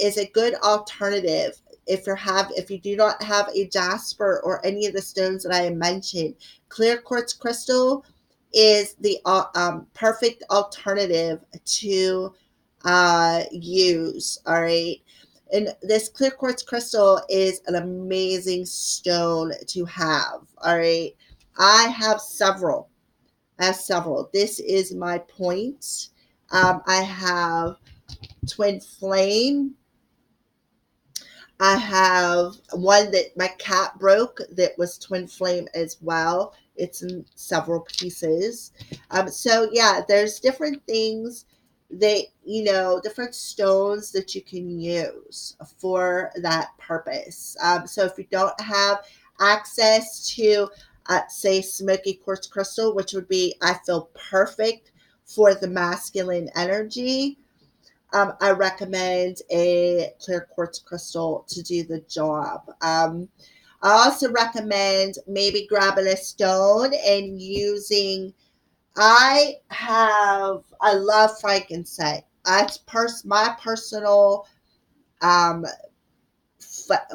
Is a good alternative if you do not have a jasper or any of the stones that I mentioned. Clear quartz crystal is the perfect alternative to use. All right. And this clear quartz crystal is an amazing stone to have. All right. I have several. This is my point. I have twin flame. I have one that my cat broke that was twin flame as well. It's in several pieces. So yeah, there's different things that, different stones that you can use for that purpose. So if you don't have access to, say, smoky quartz crystal, which would be, I feel, perfect for the masculine energy, I recommend a clear quartz crystal to do the job. I also recommend maybe grabbing a stone and using. I love frankincense. That's my personal um,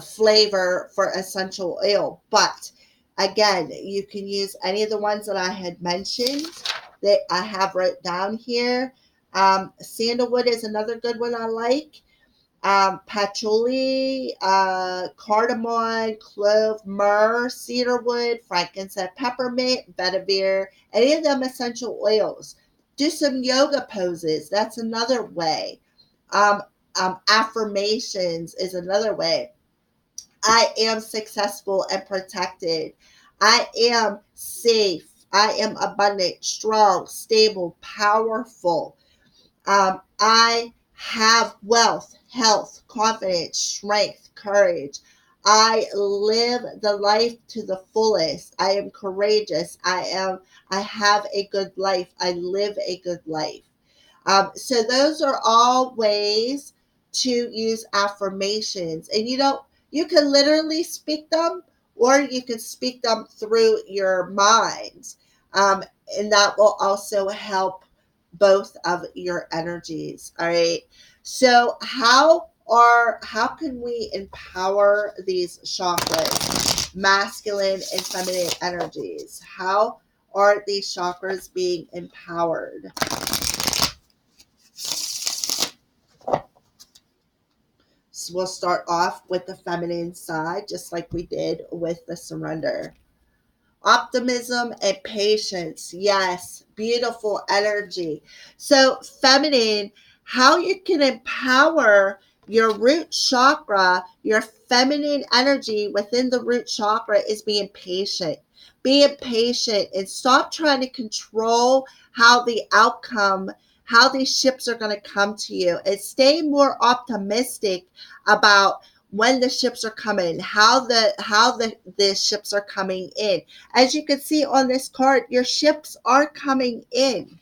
flavor for essential oil. But again, you can use any of the ones that I had mentioned that I have wrote down here. Sandalwood is another good one I like. Patchouli, cardamom, clove, myrrh, cedarwood, frankincense, peppermint, vetiver, any of them essential oils. Do some yoga poses. That's another way. Um, Affirmations is another way. I am successful and protected. I am safe. I am abundant, strong, stable, powerful. I have wealth, health, confidence, strength, courage. I live the life to the fullest. I am courageous. I have a good life. I live a good life. So those are all ways to use affirmations. And you can literally speak them, or you can speak them through your mind. Um, and that will also help both of your energies. All right. So how can we empower these chakras, masculine and feminine energies? How are these chakras being empowered? So we'll start off with the feminine side, just like we did with the surrender. Optimism and patience. Yes, beautiful energy. So, feminine, how you can empower your root chakra, your feminine energy within the root chakra is being patient. Being patient and stop trying to control how the outcome, how these ships are going to come to you, and stay more optimistic about when the ships are coming, how the ships are coming in. As you can see on this card, your ships are coming in.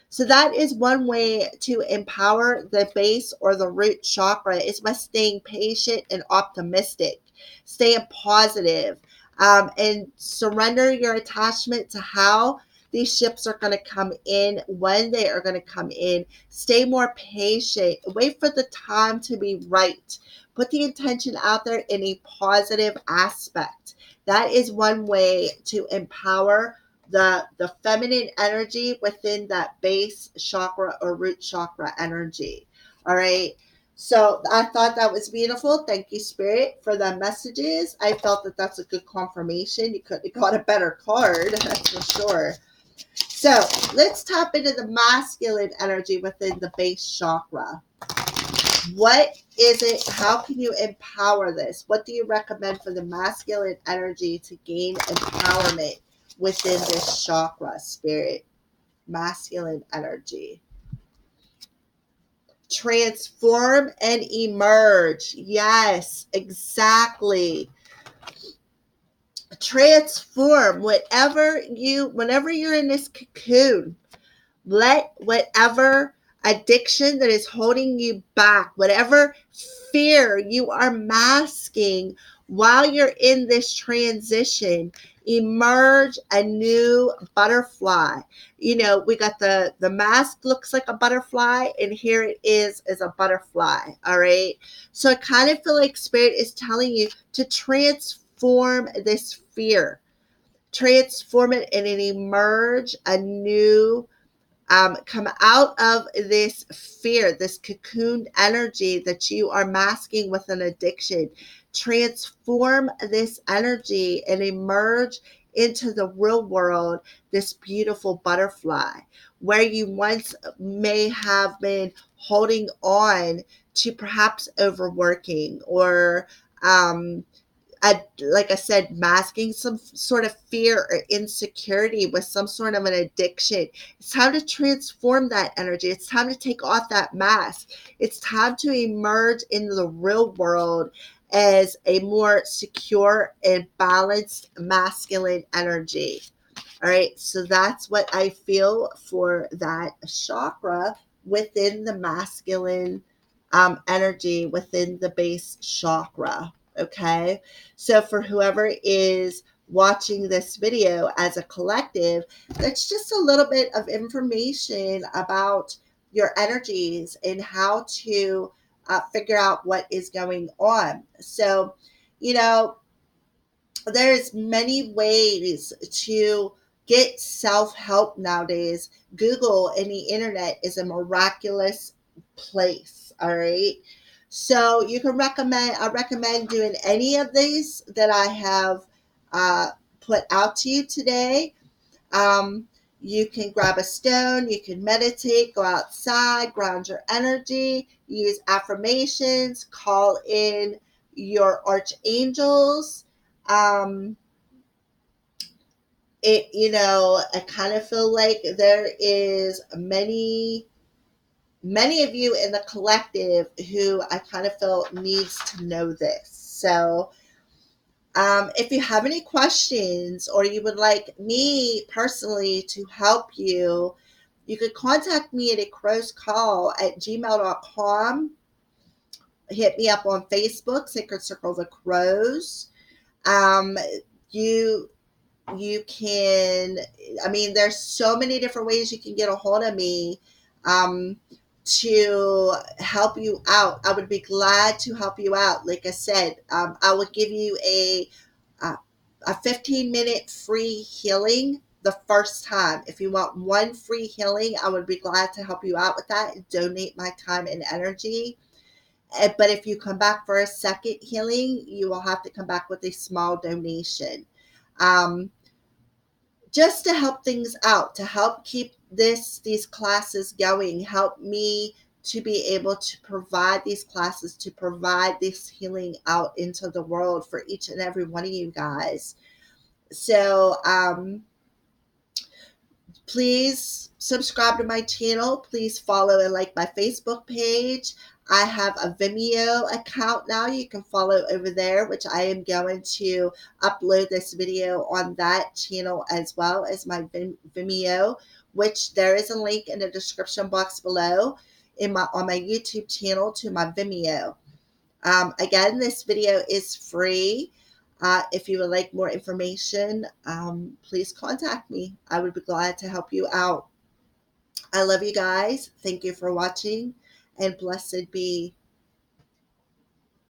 So that is one way to empower the base or the root chakra, is by staying patient and optimistic, staying positive, and surrender your attachment to how these ships are going to come in, when they are going to come in. Stay more patient. Wait for the time to be right. Put the intention out there in a positive aspect. That is one way to empower the feminine energy within that base chakra or root chakra energy. All right. So I thought that was beautiful. Thank you, Spirit, for the messages. I felt that that's a good confirmation. You couldn't have got a better card, that's for sure. So let's tap into the masculine energy within the base chakra. What is it? How can you empower this? What do you recommend for the masculine energy to gain empowerment within this chakra, spirit? Masculine energy. Transform and emerge. Yes, exactly. Transform whenever you're in this cocoon. Let whatever addiction that is holding you back, whatever fear you are masking while you're in this transition, emerge a new butterfly. You know, we got the mask looks like a butterfly, and here it is a butterfly. All right. So I kind of feel like spirit is telling you to transform this fear, transform it, and it emerge a new, come out of this fear, this cocooned energy that you are masking with an addiction. Transform this energy and emerge into the real world, this beautiful butterfly, where you once may have been holding on to perhaps overworking or, like I said, masking some sort of fear or insecurity with some sort of an addiction. It's time to transform that energy. It's time to take off that mask. It's time to emerge into the real world as a more secure and balanced masculine energy. All right, so that's what I feel for that chakra within the masculine energy within the base chakra. Okay, so for whoever is watching this video as a collective, that's just a little bit of information about your energies and how to figure out what is going on. So, you know, there's many ways to get self-help nowadays. Google and the internet is a miraculous place. All right, so you can I recommend doing any of these that I have put out to you today. um, you can grab a stone, you can meditate, go outside, ground your energy, use affirmations, call in your archangels. um I kind of feel like there is many of you in the collective who I kind of feel needs to know this. So if you have any questions or you would like me personally to help you, you could contact me at a crow's call at gmail.com. Hit me up on Facebook, Sacred Circle of the Crows. um, you you can, I mean, there's so many different ways you can get a hold of me um, to help you out. I would be glad to help you out. Like I said, I would give you uh, a 15-minute free healing the first time. If you want one free healing, I would be glad to help you out with that and donate my time and energy. But if you come back for a second healing, you will have to come back with a small donation. Um, just to help things out, to help keep these classes going, help me to be able to provide these classes, to provide this healing out into the world for each and every one of you guys. So please subscribe to my channel. Please follow and like my Facebook page. I have a Vimeo account now. You can follow over there, which I am going to upload this video on that channel as well as my Vimeo, which there is a link in the description box below on my YouTube channel to my Vimeo. Again, this video is free. If you would like more information, please contact me. I would be glad to help you out. I love you guys. Thank you for watching, and blessed be.